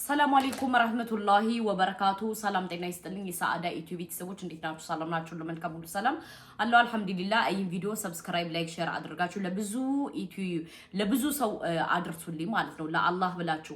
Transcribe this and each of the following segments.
ሰላም አለይኩም ወራህመቱላሂ ወበረካቱ ሰላም ጤና ይስጥልኝ የሳአዳ ዩቲዩብ ቤተሰቦች እንዴት ናችሁ ሰላም ናችሁ ለመልካም ሁሉ ሰላም አላህ አልহামዱሊላህ ይሄን ቪዲዮ ሰብስክራይብ ላይክ ሼር አድርጋችሁ ለብዙ ሰው አድርሱልኝ ማለት ነው ለአላህ ብላችሁ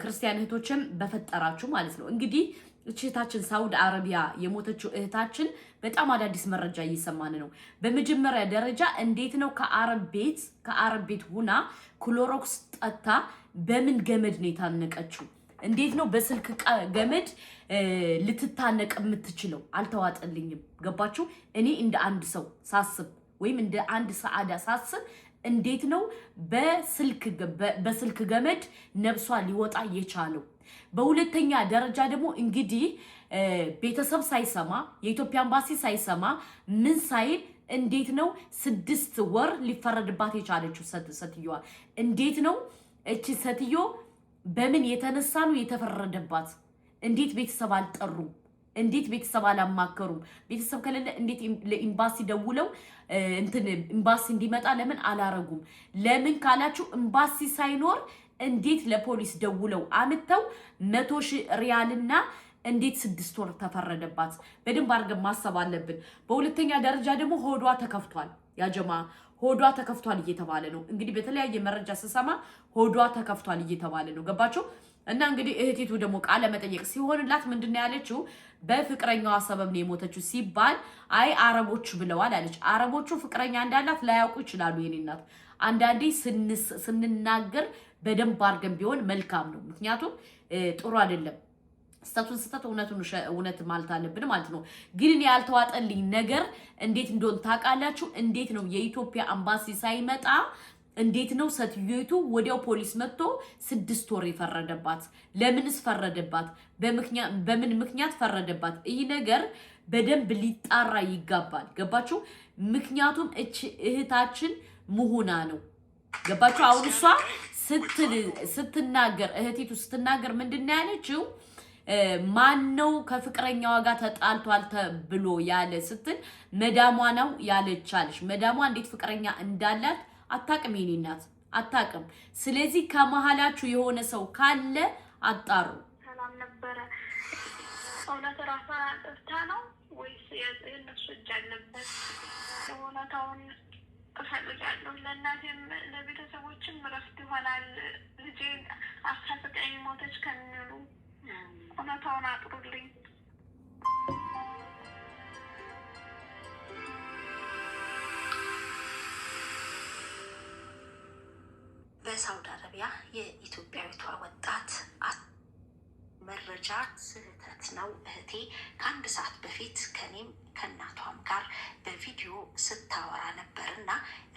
ክርስቲያን እህቶችም በፈጠራችሁ ማለት ነው እንግዲህ እህታችን ሳውዲ አረቢያ የሞተችው እህታችን በጣም አዳዲስ መረጃ እየሰማን ነው በመጀመሪያ ደረጃ እንዴት ነው ከአረብ ቤት ሆና ክሎሮክስ ጠጣ በምን ገመድ ነው የታነቀችው እንዴት ነው በስልክ ገመድ ልትታነቅ የምትችለው አልተዋጠልኝም ገባችሁ እኔ እንደ አንድ ሰው ሳስብ ወይም እንደ አንድ ሰዓዳ ሳስብ እንዴት ነው በስልክ ገመድ ነብሷ ሊወጣ የቻለው በሁለተኛ ደረጃ ደግሞ እንግዲህ ቤተሰብ ሳይሰማ የኢትዮጵያ ኤምባሲ ሳይሰማ ምን ሳይል እንዴት ነው 6 ወር ሊፈረድባት የቻለችው ሰትየዋ እንዴት ነው እቺ ሰትዮ በምን የተነሳ ነው የተፈረደባት እንዴት ቤተሰብ አልጠሩ እንዴት ቤተሰብ አላማከሩ ቤተሰብ ከሌለ እንዴት ለኤምባሲ ደውለው ኤምባሲ እንዲመጣ ለምን አላረጉም ለምን ካላችሁ ኤምባሲ ሳይኖር እንዴት ለፖሊስ ደውለው አምተው 100,000 ሪያልና እንዴት 6 ወር ተፈረደባት በደንብ አድርገን ማሰብ አለብን በሁለተኛ ደረጃ ደግሞ ሆዷ ተከፍቷል ያ ጀማ ሆዷ ተከፍቷል እየተባለ ነው እንግዲህ በተለያየ መረጃ ሰሰማ ሆዷ ተከፍቷል እየተባለ ነው ገባችሁ እና እንግዲህ እህቴቱ ደግሞ ቃለ መጠየቅ ሲሆንላት ምንድነው ያለችው በፍቅረኛዋ ሰበብ ነው የሞተችው ሲባል አይ አረቦች ብለዋል አለች አረቦቹ ፍቅረኛ እንዳላት ላያውቁ ይችላሉ የኔናት አንዳንዴ ስንናገር በደንብ አድርገን ቢሆን መልካም ነው ምክንያቱም ጥሩ አይደለም ስተት እውነት ማለት አለብን ማለት ነው ግን ያልተዋጠልኝ ነገር እንዴት እንደሆነ ታውቃላችሁ እንዴት ነው የኢትዮጵያ ኤምባሲ ሳይመጣ እንዴት ነው ሰትዩቱ ወዲያው ፖሊስ መጥቶ 6 ወር ይፈረደባት ለምንስ ፈረደባት በምን ምክንያት ፈረደባት ይሄ ነገር በደንብ ሊጣራ ይገባል ገባችሁ ምክንያቱም እህታችን ሙሁና ነው ገባችሁ አሁን እሷ ስትናገር እህቴቱ ስትናገር ምንድነው ያለችው ማነው ከፍቅረኛዋ ጋር ተጣልቷል ተብሎ ያለ ስትል መዳሟ ነው ያለቻለሽ መዳሟ እንዴት ፍቅረኛ እንዳላት አታቅም የኔናት አታቅም ስለዚህ ከመሃላችሁ የሆነ ሰው ካለ አጣሩ ሰላም ነበር እውነት ራሷ አጥፍታ ነው ወይስ የነሱ እጅ አለበት እውነታውን እፈልጋለሁ ለእናቴም ለቤተሰቦችም ረፍት ይሆናል ልጄን አሳፍቀኝ ሞተች ከሚሉ እውነታውን አጥሩልኝ በሳውዲ አረቢያ የኢትዮጵያዊቷ ወጣት መረጃ ስህተት ነው እህቴ ከአንድ ሰዓት በፊት ከኔም ከእናቷም ጋር በቪዲዮ ስታወራ ነበርና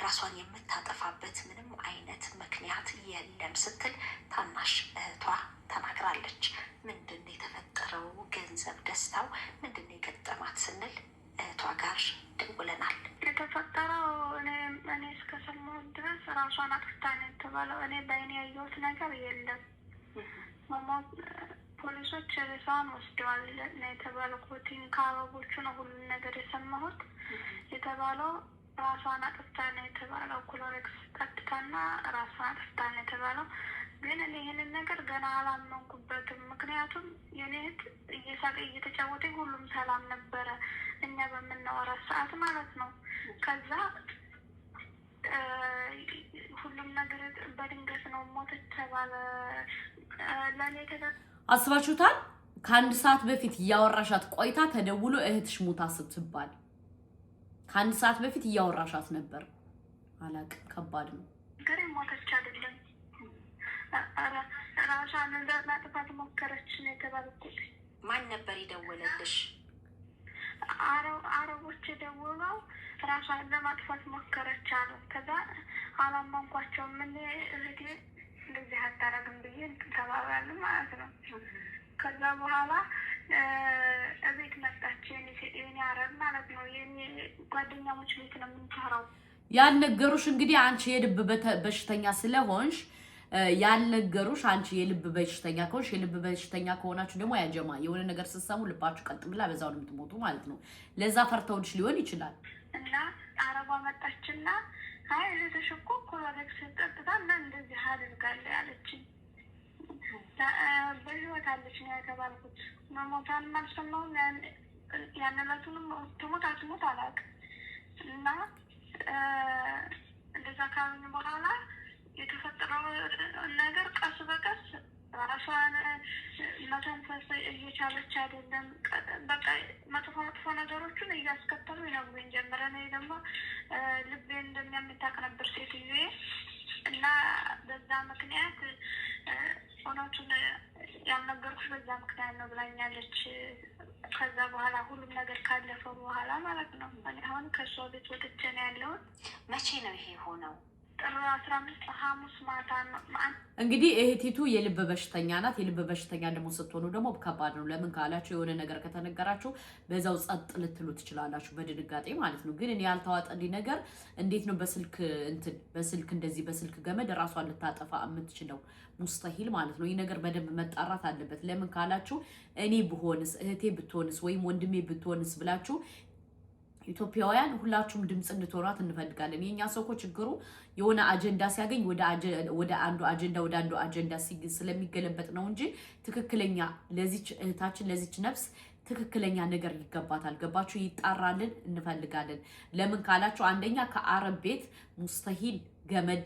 ራሷን የምታጠፋበት ምንም አይነት ምክንያት የለም ስትል ታናሽ እህቷ ተናግራለች ምንድነው የተፈጠረው ገንዘብ ደስታው ምንድነው የገጠማት ስንል እህቷ ጋር ደውለናል የተፈጠረው እኔ እስከሰማሁ ድረስ ራሷን አጥፍታ ነው የተባለው እኔ በእኔ ያየሁት ነገር የለም ፖሊሶች ሬሳዋን ወስደዋል ነው የተባለው ኮቲን ከአረቦቹ ነው ሁሉን ነገር የሰማሁት የተባለው ራሷን አጥፍታ ነው የተባለው ክሎሮክስ ጠጥታና ራሷን አጥፍታ ነው የተባለው ግን እኔ ይሄንን ነገር ገና አላመንኩበትም ምክንያቱም የኔ እህት እየተጫወተ ሁሉም ሰላም ነበረ እኛ በመናወራ ሰዓት ማለት ነው ከዛ ሁሉም ነገር በድንገት ነው ሞተች ተባለ ለኔ አስባችሁታል ከአንድ ሰዓት በፊት ያወራሻት ቆይታ ተደውሎ እህትሽ ሞታ ስትባል ከአንድ ሰዓት በፊት ያወራሻት ነበር አላቅ ከባድ ነው ገሬ ሞተች አይደለም ራሷን ለማጥፋት ሞከረች ነው የተባለው ማን ነበር ይደወለልሽ አረቦች ደውለው ራሷን ለማጥፋት ሞከረች አሉ ከዛ አላማንኳቸው ምን እህቴ እንደዚህ አታረግም ብዬ ተባባልን ማለት ነው ከዛ በኋላ እቤት መጣች የኔ አረብ ማለት ነው የኔ ጓደኛሞች ቤት ነው የምንሰራው ያልነገሩሽ እንግዲህ አንቺ የልብ በሽተኛ ስለሆንሽ ያልነገሩሽ አንቺ የልብ በሽተኛ ከሆንሽ የልብ በሽተኛ ከሆናችሁ ደግሞ ያጀማ የሆነ ነገር ስትሰሙ ልባችሁ ቀጥ ብላ በዛው ነው የምትሞቱ ማለት ነው ለዛ ፈርተውልሽ ሊሆን ይችላል እና አረቧ መጣችና አይ ለተሽኮ ክሎሮክስ ጠጥታና እንደዚህ አድርጋለች ያለችኝ በህይወት አለች ነው የተባልኩት። መሞቷንም አልሰማሁም። ያን ዕለቱንም ትሞት አትሞት አላውቅም። እና እንደዛ ካሉኝ በኋላ የተፈጠረው ነገር ቀስ በቀስ ራሷን መተንፈስ እየቻለች አይደለም። በቃ መጥፎ ነገሮችን እያስከተሉ ይነግሩኝ ጀመረ። እኔ ደግሞ ልቤን እንደሚያምታቅ ነበር ሴትዮዬ እና በዛ ምክንያት እውነቱን ያልነገርኩሽ በዛ ምክንያት ነው ብላኛለች። ከዛ በኋላ ሁሉም ነገር ካለፈ በኋላ ማለት ነው። እኔ አሁን ከእሷ ቤት ወጥቼ ነው ያለሁት። መቼ ነው ይሄ የሆነው? ጥር 15 ሐሙስ ማታ ነው። እንግዲህ እህቲቱ የልብ በሽተኛ ናት። የልብ በሽተኛ ደግሞ ስትሆኑ ደግሞ ከባድ ነው። ለምን ካላችሁ የሆነ ነገር ከተነገራችሁ በዛው ጸጥ ልትሉ ትችላላችሁ፣ በድንጋጤ ማለት ነው። ግን እኔ ያልተዋጠልኝ ነገር እንዴት ነው በስልክ እንደዚህ በስልክ ገመድ ራሷን ልታጠፋ የምትችለው? ሙስተሂል ማለት ነው። ይህ ነገር በደንብ መጣራት አለበት። ለምን ካላችሁ እኔ ብሆንስ፣ እህቴ ብትሆንስ፣ ወይም ወንድሜ ብትሆንስ ብላችሁ ኢትዮጵያውያን ሁላችሁም ድምጽ እንድትሆኗት እንፈልጋለን። የኛ ሰው እኮ ችግሩ የሆነ አጀንዳ ሲያገኝ ወደ አንዱ አጀንዳ ስለሚገለበጥ ነው እንጂ ትክክለኛ ለዚች እህታችን ለዚች ነፍስ ትክክለኛ ነገር ይገባታል። ገባችሁ? ይጣራልን እንፈልጋለን። ለምን ካላችሁ አንደኛ ከአረብ ቤት ሙስተሂል ገመድ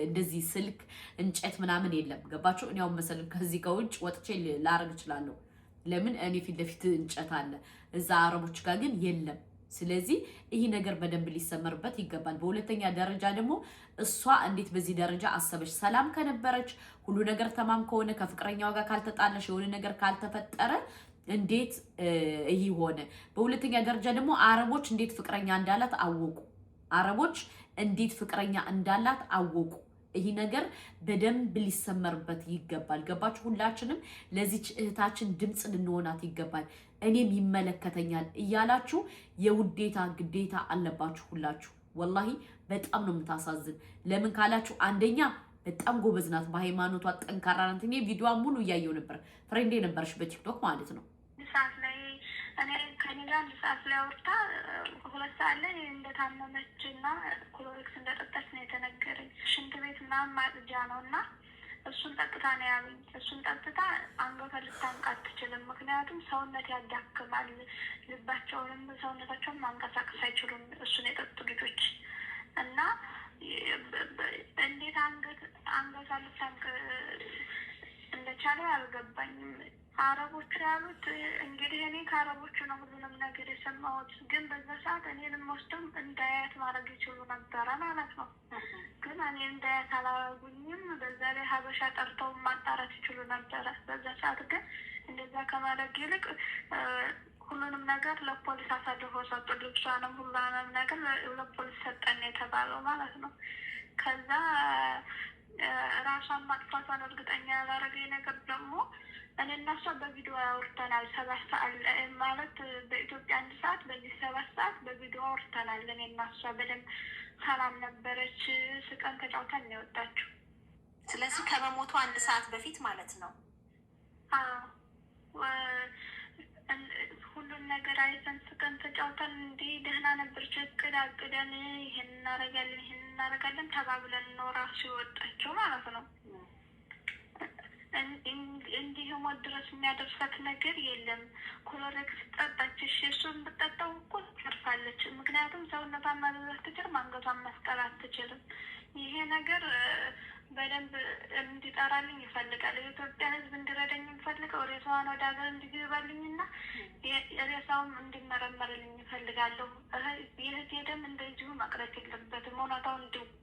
እንደዚህ ስልክ እንጨት ምናምን የለም። ገባችሁ? እኔው መሰለን ከዚህ ከውጭ ወጥቼ ላረግ እችላለሁ። ለምን እኔ ፊት ለፊት እንጨት አለ፣ እዛ አረቦች ጋር ግን የለም። ስለዚህ ይሄ ነገር በደንብ ሊሰመርበት ይገባል። በሁለተኛ ደረጃ ደግሞ እሷ እንዴት በዚህ ደረጃ አሰበች? ሰላም ከነበረች ሁሉ ነገር ተማም ከሆነ ከፍቅረኛው ጋር ካልተጣለሽ የሆነ ነገር ካልተፈጠረ እንዴት ይሄ ሆነ? በሁለተኛ ደረጃ ደግሞ አረቦች እንዴት ፍቅረኛ እንዳላት አወቁ? አረቦች እንዴት ፍቅረኛ እንዳላት አወቁ? ይሄ ነገር በደንብ ሊሰመርበት ይገባል። ገባችሁ? ሁላችንም ለዚች እህታችን ድምጽ ልንሆናት ይገባል። እኔም ይመለከተኛል እያላችሁ የውዴታ ግዴታ አለባችሁ ሁላችሁ። ወላሂ በጣም ነው የምታሳዝን። ለምን ካላችሁ አንደኛ በጣም ጎበዝ ናት፣ በሃይማኖቷ ጠንካራ ናት። እኔ ቪዲዮዋን ሙሉ እያየው ነበር። ፍሬንዴ ነበረች በቲክቶክ ማለት ነው። ሰዓት ላይ እኔ ከኔ ጋር አንድ ሰዓት ላይ አውርታ 2 ሰዓት ላይ እንደታመመች እና ክሎሪክስ እንደጠጣች ነው የተነገረኝ። ሽንት ቤት ምናምን ማጽጃ ነው እና እሱን ጠጥታ ነው ያሉኝ። እሱን ጠጥታ አንገቷን ልታንቅ አትችልም፣ ምክንያቱም ሰውነት ያዳክማል። ልባቸውንም ሰውነታቸውን ማንቀሳቀስ አይችሉም እሱን የጠጡ ልጆች እና እንዴት አንገቷን ልታንቅ እንደቻለ አልገባኝም። አረቦቹ ያሉት እንግዲህ እኔ ከአረቦቹ ነው ሁሉንም ነገር የሰማሁት። ግን በዛ ሰዓት እኔንም ወስደው እንዳያት ማድረግ ይችሉ ነበረ ማለት ነው። ግን እኔ እንዳያት አላረጉኝም። በዛ ላይ ሀበሻ ጠርተው ማጣራት ይችሉ ነበረ። በዛ ሰዓት ግን እንደዛ ከማድረግ ይልቅ ሁሉንም ነገር ለፖሊስ አሳልፎ ሰጡ። ልብሷንም ሁሉንም ነገር ለፖሊስ ሰጠን የተባለው ማለት ነው። ከዛ ራሷን ማጥፋቷን እርግጠኛ ያላረገኝ ነገር ደግሞ እኔ እና እሷ በቪዲዮ አውርተናል። 7 ሰዓት ማለት በኢትዮጵያ 1 ሰዓት፣ በዚህ 7 ሰዓት በቪዲዮ አውርተናል። እኔ እና እሷ በደንብ ሰላም ነበረች። ስቀን ተጫውተን ነው የወጣችው። ስለዚህ ከመሞቷ 1 ሰዓት በፊት ማለት ነው። ሁሉን ነገር አይተን ስቀን ተጫውተን እንዲህ ደህና ነበረች። እቅድ አቅደን ይሄን እናደርጋለን ተባብለን ነው ራሱ የወጣችው ማለት ነው። እንዲህ ሞት ድረስ የሚያደርሳት ነገር የለም። ክሎሬክስ ጠጣች። እሱን ብጠጣው እኮ ትርፋለች። ምክንያቱም ሰውነቷን ማዘዝ ትችልም፣ አንገቷን መስቀል አትችልም። ይሄ ነገር በደንብ እንዲጠራልኝ ይፈልጋል። የኢትዮጵያ ሕዝብ እንዲረዳኝ የሚፈልገው ሬሳዋን ወደ ሀገር እንዲገባልኝና ሬሳውም እንዲመረመርልኝ ይፈልጋለሁ። የእህቴ ደም እንደዚሁ መቅረት የለበትም። እውነታው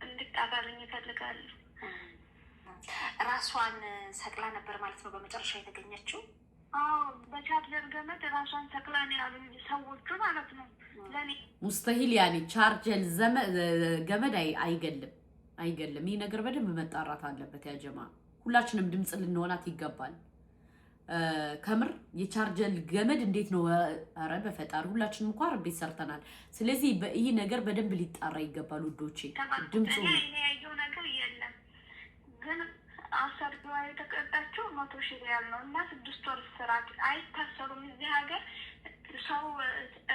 እንዲጣራልኝ ይፈልጋለሁ። ራሷን ሰቅላ ነበር ማለት ነው በመጨረሻ የተገኘችው? አዎ፣ በቻርጀር ገመድ ራሷን ሰቅላ ነው ያሉኝ ሰዎቹ ማለት ነው። ለኔ ሙስተሂል ያኔ ቻርጀር ገመድ አይገልም። ይህ ነገር በደንብ መጣራት አለበት። ያጀማ ሁላችንም ድምጽ ልንሆናት ይገባል። ከምር የቻርጀር ገመድ እንዴት ነው? ኧረ በፈጣሪ ሁላችንም እንኳን አረብ ቤት ሰርተናል። ስለዚህ ይህ ነገር በደንብ ሊጣራ ይገባል ውዶቼ። ድምጹ ያየው ነገር የለም ግን አሰርተዋ የተቀጣችው 100,000 ሪያል ነው እና 6 ወር እስራት። አይታሰሩም እዚህ ሀገር ሰው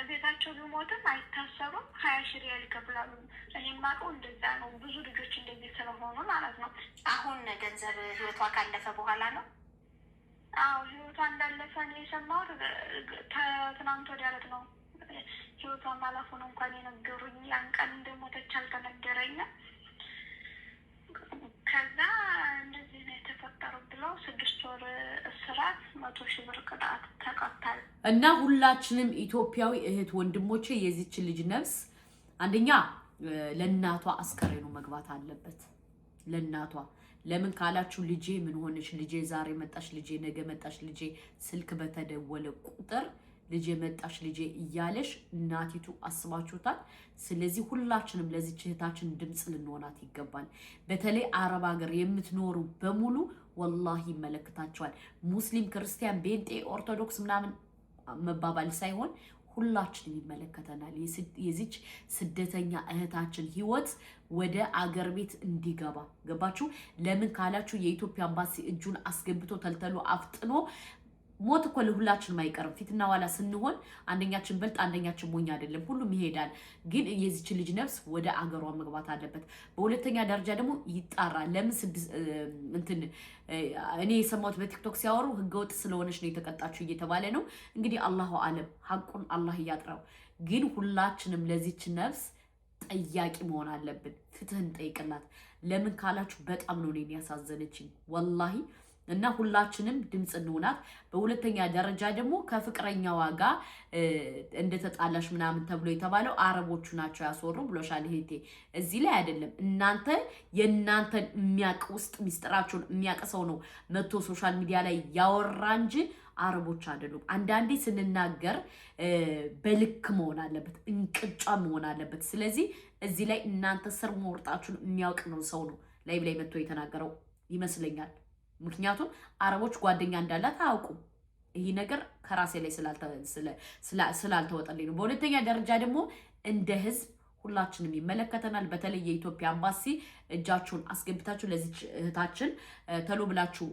ቤታቸው ቢሞትም አይታሰሩም። 20,000 ሪያል ይከፍላሉ። እኔ የማውቀው እንደዛ ነው። ብዙ ልጆች እንደዚህ ስለሆኑ ማለት ነው። አሁን ገንዘብ ህይወቷ ካለፈ በኋላ ነው። ሰኔ የሰማሁት ትናንት ወዲያ ዕለት ነው። ህይወቷን ማለፉን እንኳን የነገሩኝ ያን ቀን እንደሞተች አልተነገረኝም። ከዛ እንደዚህ ነው የተፈጠረው ብለው 6 ወር እስራት 100,000 ብር ቅጣት ተቀጣል። እና ሁላችንም ኢትዮጵያዊ እህት ወንድሞቼ የዚች ልጅ ነፍስ አንደኛ ለእናቷ አስከሬኑ መግባት አለበት። ለእናቷ ለምን ካላችሁ ልጄ ምን ሆነሽ፣ ልጄ ዛሬ መጣሽ፣ ልጄ ነገ መጣሽ፣ ልጄ ስልክ በተደወለ ቁጥር ልጄ መጣሽ፣ ልጄ እያለሽ እናቲቱ አስባችሁታል። ስለዚህ ሁላችንም ለዚች እህታችን ድምጽ ልንሆናት ይገባል። በተለይ አረብ ሀገር የምትኖሩ በሙሉ ወላሂ ይመለከታቸዋል። ሙስሊም፣ ክርስቲያን፣ ቤንጤ፣ ኦርቶዶክስ ምናምን መባባል ሳይሆን ሁላችንም ይመለከተናል። የዚች ስደተኛ እህታችን ህይወት ወደ አገር ቤት እንዲገባ ገባችሁ? ለምን ካላችሁ የኢትዮጵያ ኤምባሲ እጁን አስገብቶ ተልተሎ አፍጥኖ ሞት እኮ ለሁላችንም አይቀርም። ፊትና ኋላ ስንሆን አንደኛችን በልጥ አንደኛችን ሞኝ አይደለም፣ ሁሉም ይሄዳል። ግን የዚች ልጅ ነፍስ ወደ አገሯ መግባት አለበት። በሁለተኛ ደረጃ ደግሞ ይጣራል። ለምን እኔ የሰማሁት በቲክቶክ ሲያወሩ ህገወጥ ስለሆነች ነው የተቀጣችው እየተባለ ነው። እንግዲህ አላሁ አለም፣ ሐቁን አላህ እያጥራው። ግን ሁላችንም ለዚች ነፍስ ጠያቂ መሆን አለብን። ፍትህን ጠይቅላት። ለምን ካላችሁ በጣም ነው እኔን ያሳዘነችኝ ወላሂ። እና ሁላችንም ድምጽ እንሆናት። በሁለተኛ ደረጃ ደግሞ ከፍቅረኛዋ ጋር እንደተጣላሽ ምናምን ተብሎ የተባለው አረቦቹ ናቸው ያስወሩ ብሎሻል እህቴ። እዚህ ላይ አይደለም። እናንተ የእናንተን የሚያውቅ ውስጥ ሚስጥራችሁን የሚያውቅ ሰው ነው መጥቶ ሶሻል ሚዲያ ላይ ያወራ እንጂ አረቦች አይደሉም። አንዳንዴ ስንናገር በልክ መሆን አለበት፣ እንቅጫ መሆን አለበት። ስለዚህ እዚህ ላይ እናንተ ስር መወርጣችሁን የሚያውቅ ነው ሰው ነው ላይ መጥቶ የተናገረው ይመስለኛል። ምክንያቱም አረቦች ጓደኛ እንዳላት አያውቁም። ይሄ ነገር ከራሴ ላይ ስላልተወጠልኝ ነው። በሁለተኛ ደረጃ ደግሞ እንደ ህዝብ ሁላችንም ይመለከተናል። በተለይ የኢትዮጵያ ኤምባሲ እጃችሁን አስገብታችሁ ለዚህ እህታችን ተሎ ብላችሁ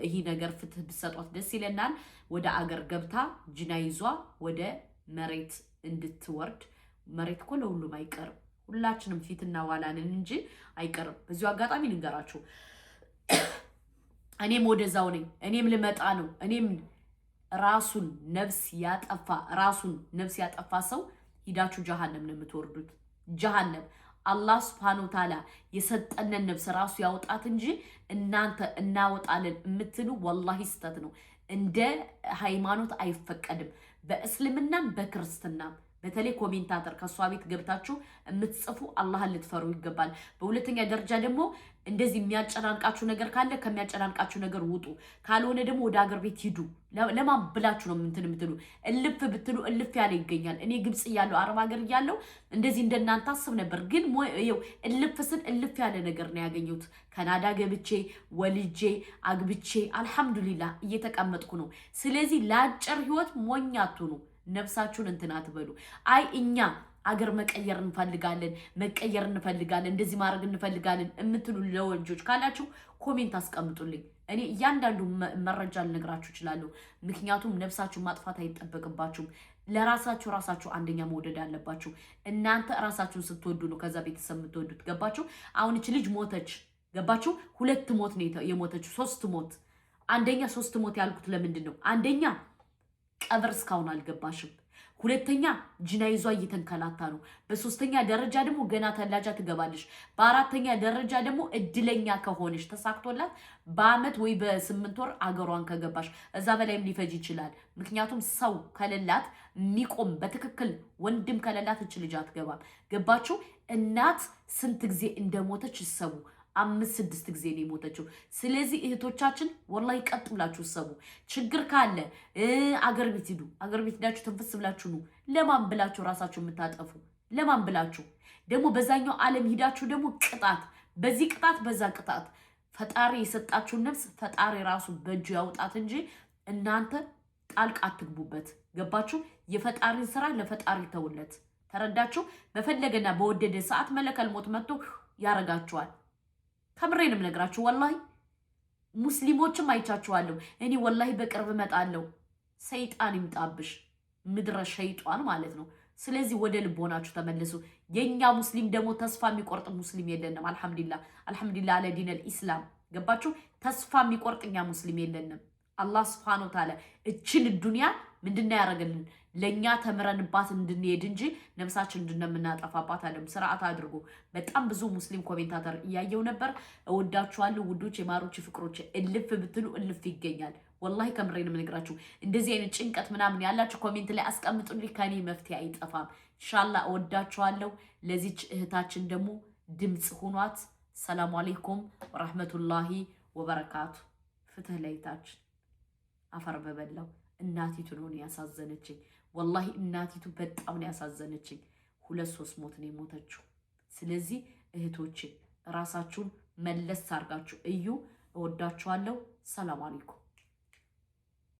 ይሄ ነገር ፍትህ ብትሰጧት ደስ ይለናል። ወደ አገር ገብታ ጅናይዟ ወደ መሬት እንድትወርድ። መሬት እኮ ለሁሉም አይቀርም። ሁላችንም ፊትና ኋላንን እንጂ አይቀርም። በዚሁ አጋጣሚ ልንገራችሁ፣ እኔም ወደዛው ነኝ። እኔም ልመጣ ነው። እኔም ራሱን ነፍስ ያጠፋ ሰው ሂዳችሁ ጀሃነም ነው የምትወርዱት። ጀሃነም አላህ ሱብሃነሁ ወተዓላ የሰጠነን ነፍስ ራሱ ያውጣት እንጂ እናንተ እናወጣለን የምትሉ ወላሂ ስተት ነው። እንደ ሃይማኖት አይፈቀድም። በእስልምናም በክርስትናም በተለይ ኮሜንታተር ከሷ ቤት ገብታችሁ የምትጽፉ አላህን ልትፈሩ ይገባል። በሁለተኛ ደረጃ ደግሞ እንደዚህ የሚያጨናንቃችሁ ነገር ካለ ከሚያጨናንቃችሁ ነገር ውጡ። ካልሆነ ደግሞ ወደ ሀገር ቤት ሂዱ። ለማን ብላችሁ ነው የምትሉ? እልፍ ብትሉ እልፍ ያለ ይገኛል። እኔ ግብጽ እያለሁ አረብ ሀገር እያለሁ እንደዚህ እንደናንተ አስብ ነበር። ግን እልፍ ስል እልፍ ያለ ነገር ነው ያገኘሁት። ካናዳ ገብቼ ወልጄ አግብቼ አልሐምዱሊላህ እየተቀመጥኩ ነው። ስለዚህ ለአጭር ህይወት ሞኝ አትሁኑ። ነፍሳችሁን እንትን አትበሉ። አይ እኛ አገር መቀየር እንፈልጋለን እንደዚህ ማድረግ እንፈልጋለን የምትሉ ለወንጆች ካላችሁ ኮሜንት አስቀምጡልኝ። እኔ እያንዳንዱ መረጃ ልነግራችሁ እችላለሁ። ምክንያቱም ነፍሳችሁን ማጥፋት አይጠበቅባችሁም። ራሳችሁ አንደኛ መውደድ አለባችሁ። እናንተ ራሳችሁን ስትወዱ ነው ከዛ ቤተሰብ የምትወዱት። ገባችሁ? አሁን እቺ ልጅ ሞተች። ገባችሁ? 2 ሞት ነው የሞተችው። 3 ሞት። አንደኛ 3 ሞት ያልኩት ለምንድን ነው? አንደኛ ቀብር እስካሁን አልገባሽም። ሁለተኛ ጅናይዟ እየተንከላታ ነው። በሶስተኛ ደረጃ ደግሞ ገና ተላጃ ትገባለሽ። በአራተኛ ደረጃ ደግሞ እድለኛ ከሆነች ተሳክቶላት በአመት ወይ በ8 ወር አገሯን ከገባሽ፣ እዛ በላይም ሊፈጅ ይችላል። ምክንያቱም ሰው ከሌላት የሚቆም በትክክል ወንድም ከሌላት እች ልጅ አትገባም። ገባችሁ? እናት ስንት ጊዜ እንደሞተች ይሰቡ። 5-6 ጊዜ ነው የሞተችው። ስለዚህ እህቶቻችን ወላሂ ቀጥ ብላችሁ ሰቡ። ችግር ካለ አገር ቤት ሂዱ። አገር ቤት ሄዳችሁ ተንፈስ ብላችሁ ነው። ለማን ብላችሁ ራሳችሁ የምታጠፉ? ለማን ብላችሁ ደግሞ በዛኛው ዓለም ሂዳችሁ ደግሞ ቅጣት፣ በዚህ ቅጣት በዛ ቅጣት። ፈጣሪ የሰጣችሁን ነፍስ ፈጣሪ ራሱ በእጁ ያውጣት እንጂ እናንተ ጣልቃ አትግቡበት። ገባችሁ? የፈጣሪን ስራ ለፈጣሪ ተውለት። ተረዳችሁ? በፈለገና በወደደ ሰዓት መለከል ሞት መጥቶ ያረጋችኋል። ከምሬንም ነግራችሁ ወላሂ ሙስሊሞችም አይቻችኋለሁ። እኔ ወላሂ በቅርብ እመጣለሁ። ሰይጣን ይምጣብሽ፣ ምድረ ሸይጣን ማለት ነው። ስለዚህ ወደ ልቦናችሁ ተመለሱ። የኛ ሙስሊም ደግሞ ተስፋ የሚቆርጥ ሙስሊም የለንም። አልሐምዱሊላህ አለ ዲነል ኢስላም። ገባችሁ? ተስፋ የሚቆርጥ እኛ ሙስሊም የለንም። አላህ Subhanahu Wa Ta'ala እችን ዱንያ ምንድነው ያደረገልን ለኛ ተምረንባት እንድንሄድ እንጂ ነፍሳችን እንድንምናጠፋባት አይደለም። ስርዓት አድርጎ በጣም ብዙ ሙስሊም ኮሜንታተር እያየው ነበር። እወዳችኋለሁ ውዶች፣ የማሮች ፍቅሮች። እልፍ ብትሉ እልፍ ይገኛል። ወላሂ ከምሬን የምነግራችሁ እንደዚህ አይነት ጭንቀት ምናምን ያላችሁ ኮሜንት ላይ አስቀምጡልኝ። ከኔ መፍትሄ አይጠፋም። ኢንሻአላህ እወዳችኋለሁ። ለዚች እህታችን ደግሞ ድምጽ ሆኗት። ሰላም አለይኩም ወራህመቱላሂ ወበረካቱ። ፍትህ ለይታችን አፈር በበላው እናቲቱ ነው ያሳዘነችኝ። ወላሂ እናቲቱ በጣም ነው ያሳዘነችኝ። 2-3 ሞት ነው የሞተችው። ስለዚህ እህቶቼ ራሳችሁን መለስ አርጋችሁ እዩ። እወዳችኋለሁ። ሰላም አለይኩም።